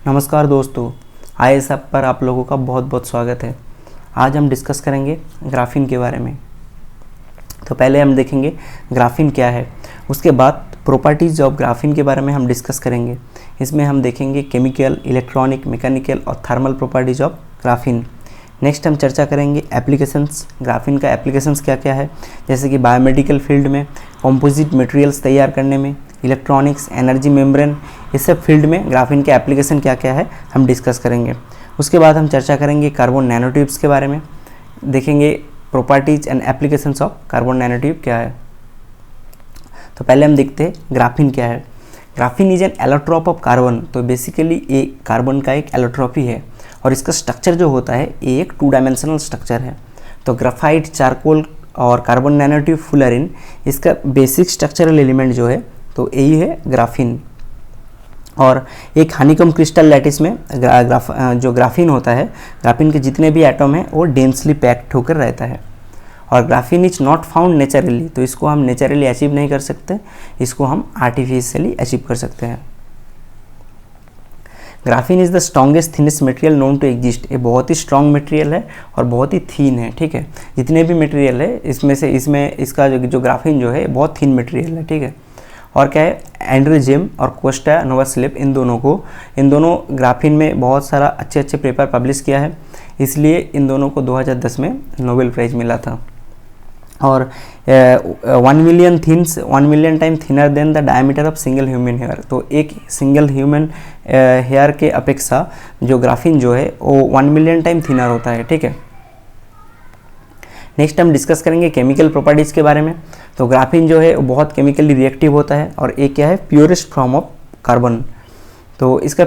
नमस्कार दोस्तों, IAS app पर आप लोगों का बहुत बहुत स्वागत है। आज हम डिस्कस करेंगे ग्राफीन के बारे में। तो पहले हम देखेंगे ग्राफीन क्या है, उसके बाद प्रॉपर्टीज़ ऑफ ग्राफीन के बारे में हम डिस्कस करेंगे। इसमें हम देखेंगे केमिकल, इलेक्ट्रॉनिक, मैकेनिकल और thermal properties of graphene. Next हम चर्चा करेंगे एप्लीकेशंस। ग्राफीन का एप्लीकेशंस क्या क्या है, जैसे कि बायोमेडिकल फील्ड में, कंपोजिट मटेरियल्स तैयार करने में, इलेक्ट्रॉनिक्स, एनर्जी मेम्ब्रेन, इस सब फील्ड में ग्राफीन के एप्लीकेशन क्या क्या है हम डिस्कस करेंगे। उसके बाद हम चर्चा करेंगे कार्बन नैनोट्यूब्स के बारे में, देखेंगे properties and applications of carbon nanotube क्या है। तो पहले हम देखते हैं ग्राफीन क्या है। Graphene is an allotrope of carbon. तो बेसिकली ये कार्बन का एक एलोट्रोपी है और इसका स्ट्रक्चर जो होता है ये एक 2 डायमेंशनल स्ट्रक्चर है। तो ग्राफाइट, चारकोल और कार्बन नैनोट्यूब फुलरिन, इसका बेसिक स्ट्रक्चरल एलिमेंट जो है तो यही है ग्राफीन। और एक हनीकॉम क्रिस्टल लैटिस में जो ग्राफीन होता है, ग्राफीन के जितने भी एटम हैं वो डेंसली पैक्ड होकर रहता है। और graphene is not found naturally, तो इसको हम नेचुरली अचीव नहीं कर सकते, इसको हम आर्टिफिशियली अचीव कर सकते हैं। Graphene is the strongest thinnest material known to exist. ये बहुत ही स्ट्रॉन्ग मटेरियल है और बहुत ही थीन है, ठीक है। जितने भी मटेरियल है इसमें इसका जो ग्राफीन जो है बहुत थीन मटेरियल है, ठीक है। और क्या है, एंड्रयू जेम और कोस्टा नोवा स्लिप, इन दोनों ग्राफीन में बहुत सारा अच्छे पेपर पब्लिश किया है, इसलिए इन दोनों को 2010 में नोबेल प्राइज़ मिला था। और 1 million time thinner than the diameter of single human hair. तो एक सिंगल ह्यूमन हेयर के अपेक्षा जो ग्राफीन जो है वो 1 मिलियन टाइम थिनर होता है, ठीक है। नेक्स्ट हम डिस्कस करेंगे केमिकल प्रॉपर्टीज़ के बारे में। तो ग्राफीन जो है वो बहुत केमिकली रिएक्टिव होता है और एक क्या है, प्योरेस्ट फॉर्म ऑफ कार्बन। तो इसका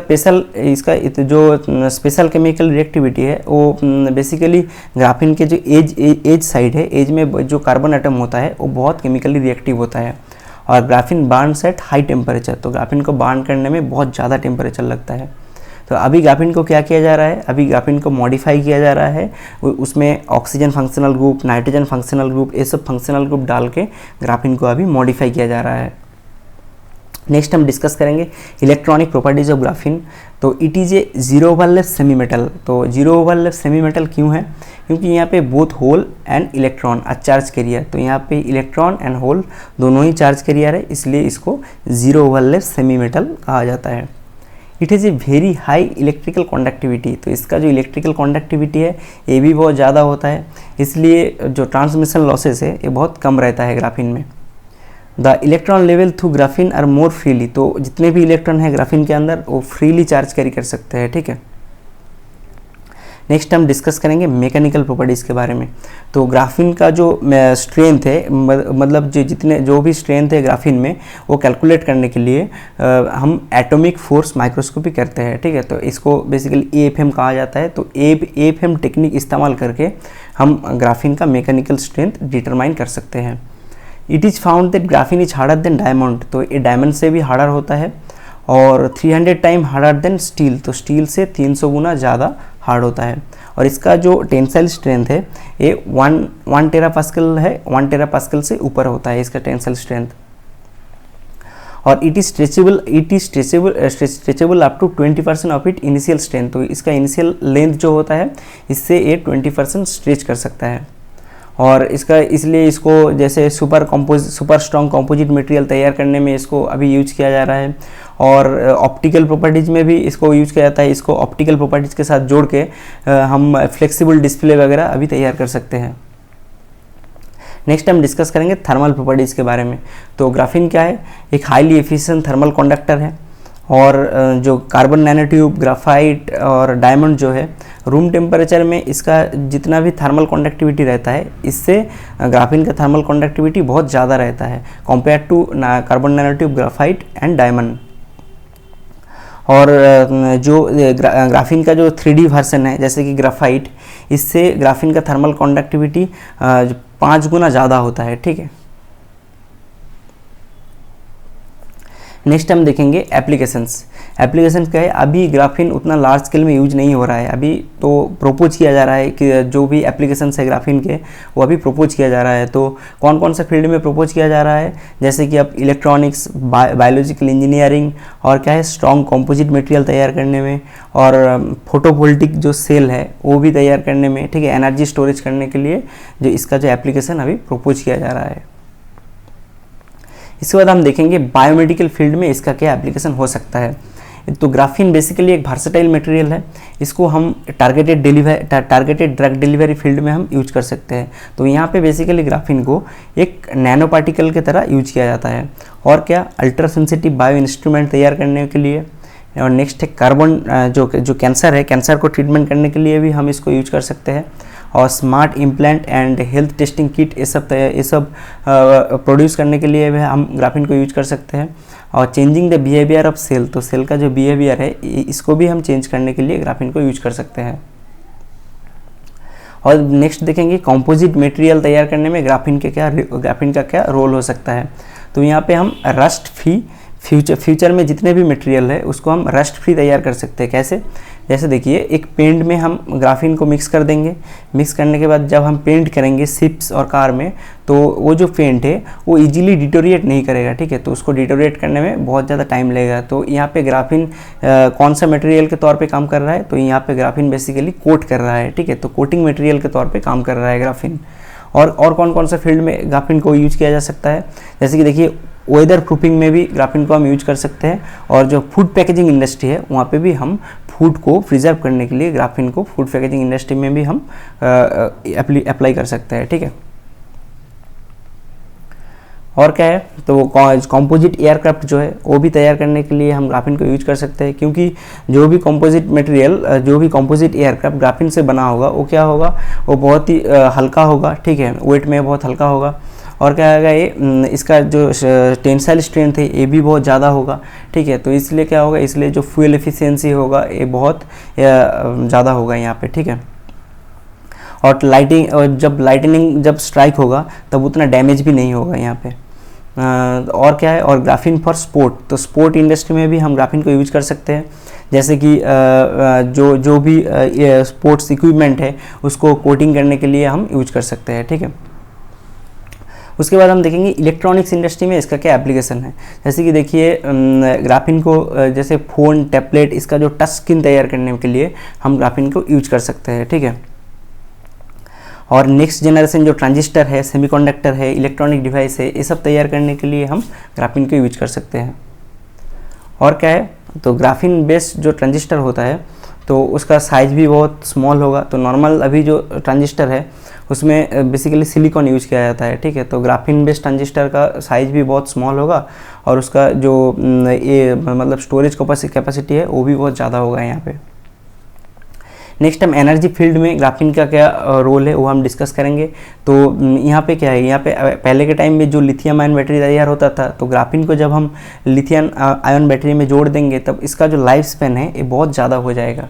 जो स्पेशल केमिकल रिएक्टिविटी है वो बेसिकली ग्राफीन के जो एज साइड है, एज में जो कार्बन एटम होता है वो बहुत केमिकली रिएक्टिव होता है। और graphene Burns at high temperature. तो ग्राफीन को बर्न करने में बहुत ज़्यादा टेम्परेचर लगता है। तो अभी ग्राफीन को क्या किया जा रहा है, अभी ग्राफीन को मॉडिफाई किया जा रहा है, उसमें oxygen functional group, nitrogen functional group, ये सब फंक्शनल ग्रुप डाल के ग्राफीन को अभी मॉडिफाई किया जा रहा है। नेक्स्ट हम डिस्कस करेंगे इलेक्ट्रॉनिक प्रॉपर्टीज ऑफ ग्राफीन। तो it is a zero overlap semi metal. तो जीरो ओवरलैप सेमी मेटल क्यों है, क्योंकि यहाँ पे both hole and electron charge carrier, तो यहाँ पे इलेक्ट्रॉन एंड होल दोनों ही चार्ज कैरियर है, इसलिए इसको जीरो ओवरलैप सेमी मेटल कहा जाता है। It is a very high electrical conductivity. तो इसका जो इलेक्ट्रिकल कंडक्टिविटी है ये भी बहुत ज़्यादा होता है, इसलिए जो ट्रांसमिशन लॉसेस है ये बहुत कम रहता है ग्राफीन में। The electron level through graphene are more freely. तो जितने भी इलेक्ट्रॉन है ग्राफीन के अंदर वो फ्रीली चार्ज कैरी कर सकते हैं, ठीक है। नेक्स्ट हम डिस्कस करेंगे मैकेनिकल प्रॉपर्टीज़ के बारे में। तो ग्राफीन का जो स्ट्रेंथ है, मतलब जो भी स्ट्रेंथ है ग्राफीन में, वो कैलकुलेट करने के लिए हम एटॉमिक फोर्स माइक्रोस्कोपी करते हैं, ठीक है। तो इसको बेसिकली एएफएम कहा जाता है। तो एएफएम टेक्निक इस्तेमाल करके हम ग्राफीन का मैकेनिकल स्ट्रेंथ डिटरमाइन कर सकते हैं। It is found that graphene is harder than diamond. तो ये डायमंड से भी हार्डर होता है और 300 टाइम हार्डर देन स्टील। तो स्टील से 300 गुना ज़्यादा हार्ड होता है। और इसका जो टेंसाइल स्ट्रेंथ है ये 1 टेरापास्कल है, 1 टेरापास्कल से ऊपर होता है इसका टेंसाइल स्ट्रेंथ। और it is stretchable up to 20% of it initial strength. तो इसका इनिशियल लेंथ जो होता है इससे ये 20% स्ट्रेच कर सकता है। और इसलिए इसको जैसे सुपर स्ट्रॉन्ग कंपोजिट मटेरियल तैयार करने में इसको अभी यूज किया जा रहा है। और ऑप्टिकल प्रॉपर्टीज़ में भी इसको यूज किया जाता है। इसको ऑप्टिकल प्रॉपर्टीज़ के साथ जोड़ के हम फ्लेक्सिबल डिस्प्ले वगैरह अभी तैयार कर सकते हैं। नेक्स्ट हम डिस्कस करेंगे थर्मल प्रॉपर्टीज़ के बारे में। तो ग्राफीन क्या है, एक हाईली एफिशिएंट थर्मल कंडक्टर है। और जो कार्बन नैनोट्यूब, ग्राफाइट और डायमंड जो है, रूम टेम्परेचर में इसका जितना भी थर्मल कंडक्टिविटी रहता है, इससे ग्राफीन का थर्मल कंडक्टिविटी बहुत ज़्यादा रहता है compare to carbon nanotube, graphite and diamond. और जो ग्राफीन का जो 3D वर्जन है, जैसे कि ग्राफाइट, इससे ग्राफीन का थर्मल कंडक्टिविटी 5 गुना ज़्यादा होता है, ठीक है। नेक्स्ट हम देखेंगे एप्लीकेशंस। एप्लीकेशन क्या है, अभी ग्राफीन उतना लार्ज स्केल में यूज नहीं हो रहा है, अभी तो प्रोपोज किया जा रहा है कि जो भी एप्लीकेशन है ग्राफीन के वो अभी प्रोपोज किया जा रहा है। तो कौन कौन सा फील्ड में प्रोपोज किया जा रहा है, जैसे कि अब इलेक्ट्रॉनिक्स, बायोलॉजिकल इंजीनियरिंग, और क्या है स्ट्रॉन्ग कंपोजिट मटेरियल तैयार करने में, और फोटोवोल्टिक जो सेल है वो भी तैयार करने में, ठीक है, एनर्जी स्टोरेज करने के लिए जो इसका जो एप्लीकेशन अभी प्रोपोज किया जा रहा है। इसके बाद हम देखेंगे बायोमेडिकल फील्ड में इसका क्या एप्लीकेशन हो सकता है। तो ग्राफीन बेसिकली एक वर्सेटाइल मटेरियल है, इसको हम टारगेटेड ड्रग डिलीवरी फील्ड में हम यूज कर सकते हैं। तो यहाँ पे बेसिकली ग्राफीन को एक नैनो पार्टिकल की तरह यूज किया जाता है। और क्या, अल्ट्रा सेंसिटिव बायो इंस्ट्रूमेंट तैयार करने के लिए, और नेक्स्ट है कार्बन जो कैंसर है, कैंसर को ट्रीटमेंट करने के लिए भी हम इसको यूज कर सकते हैं। और smart implant and health testing kit ये सब प्रोड्यूस करने के लिए भी हम ग्राफीन को यूज कर सकते हैं। और changing the behaviour of cell, तो सेल का जो बिहेवियर है इसको भी हम चेंज करने के लिए ग्राफीन को यूज कर सकते हैं। और नेक्स्ट देखेंगे कंपोजिट मटेरियल तैयार करने में ग्राफीन का क्या रोल हो सकता है। तो यहाँ पे हम रस्ट फ्री फ्यूचर में जितने भी मटेरियल है उसको हम रस्ट फ्री तैयार कर सकते हैं। कैसे, जैसे देखिए एक पेंट में हम ग्राफीन को मिक्स कर देंगे, मिक्स करने के बाद जब हम पेंट करेंगे शिप्स और कार में, तो वो जो पेंट है वो इजीली डिटोरिएट नहीं करेगा, ठीक है, तो उसको डिटोरिएट करने में बहुत ज़्यादा टाइम लगेगा। तो यहाँ पे ग्राफीन कौन सा मटेरियल के तौर पे काम कर रहा है, तो यहाँ पे ग्राफीन बेसिकली कोट कर रहा है, ठीक है, तो कोटिंग मटेरियल के तौर पे काम कर रहा है ग्राफीन। और कौन कौन सा फील्ड में ग्राफीन को यूज किया जा सकता है, जैसे कि देखिए वेदर प्रूफिंग में भी ग्राफीन को हम यूज कर सकते हैं। और जो फूड पैकेजिंग इंडस्ट्री है वहाँ पे भी हम फूड को प्रिजर्व करने के लिए ग्राफीन को फूड पैकेजिंग इंडस्ट्री में भी हम अप्लाई कर सकते हैं, ठीक है। और क्या है, तो कंपोजिट एयरक्राफ्ट जो है वो भी तैयार करने के लिए हम ग्राफीन को यूज कर सकते हैं, क्योंकि जो भी कंपोजिट एयरक्राफ्ट ग्राफीन से बना होगा वो क्या होगा, वो बहुत ही हल्का होगा, ठीक है, वेट में बहुत हल्का होगा। और क्या होगा, ये इसका जो टेंसाइल स्ट्रेंथ है ये भी बहुत ज़्यादा होगा, ठीक है, तो इसलिए क्या होगा, इसलिए जो फ्यूल एफिशिएंसी होगा ये बहुत ज़्यादा होगा यहाँ पे, ठीक है। और लाइटनिंग जब स्ट्राइक होगा तब उतना डैमेज भी नहीं होगा यहाँ पे। और क्या है, और ग्राफीन फॉर स्पोर्ट, तो स्पोर्ट इंडस्ट्री में भी हम ग्राफीन को यूज कर सकते हैं, जैसे कि जो भी स्पोर्ट्स इक्विपमेंट है उसको कोटिंग करने के लिए हम यूज कर सकते हैं, ठीक है। उसके बाद हम देखेंगे इलेक्ट्रॉनिक्स इंडस्ट्री में इसका क्या एप्लीकेशन है। जैसे कि देखिए ग्राफीन को जैसे फ़ोन, टैबलेट, इसका जो टच स्क्रीन तैयार करने के लिए हम ग्राफीन को यूज कर सकते हैं, ठीक है। और नेक्स्ट जनरेशन जो ट्रांजिस्टर है, सेमीकंडक्टर है, इलेक्ट्रॉनिक डिवाइस है, ये सब तैयार करने के लिए हम ग्राफीन को यूज कर सकते हैं। और क्या है, तो ग्राफीन बेस्ड जो ट्रांजिस्टर होता है तो उसका साइज़ भी बहुत स्मॉल होगा। तो नॉर्मल अभी जो ट्रांजिस्टर है उसमें बेसिकली सिलिकॉन यूज किया जाता है, ठीक है, तो ग्राफीन बेस्ड ट्रांजिस्टर का साइज़ भी बहुत स्मॉल होगा और उसका जो ये मतलब स्टोरेज कैपेसिटी है वो भी बहुत ज़्यादा होगा यहाँ पे। नेक्स्ट हम एनर्जी फील्ड में ग्राफीन का क्या रोल है वो हम डिस्कस करेंगे। तो यहाँ पे क्या है, यहाँ पे पहले के टाइम में जो लिथियम आयन बैटरी तैयार होता था, तो ग्राफीन को जब हम लिथियम आयन बैटरी में जोड़ देंगे तब इसका जो लाइफ स्पेन है ये बहुत ज़्यादा हो जाएगा।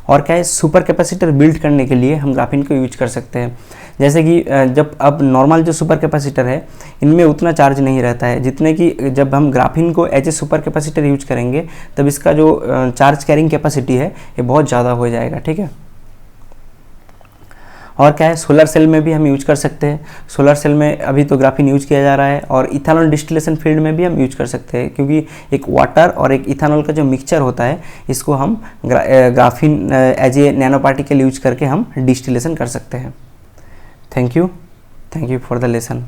और क्या है, सुपर कैपेसिटर बिल्ड करने के लिए हम ग्राफीन को यूज कर सकते हैं। जैसे कि जब अब नॉर्मल जो सुपर कैपेसिटर है इनमें उतना चार्ज नहीं रहता है जितने कि जब हम ग्राफीन को as a super capacitor use करेंगे तब इसका जो चार्ज कैरिंग कैपेसिटी है ये बहुत ज़्यादा हो जाएगा, ठीक है। और क्या है, सोलर सेल में भी हम यूज कर सकते हैं। सोलर सेल में अभी तो ग्राफीन यूज किया जा रहा है और इथेनॉल डिस्टिलेशन फील्ड में भी हम यूज कर सकते हैं, क्योंकि एक वाटर और एक इथेनॉल का जो मिक्सचर होता है इसको हम graphene as a nano particle use करके हम डिस्टिलेशन कर सकते हैं। Thank you for the lesson.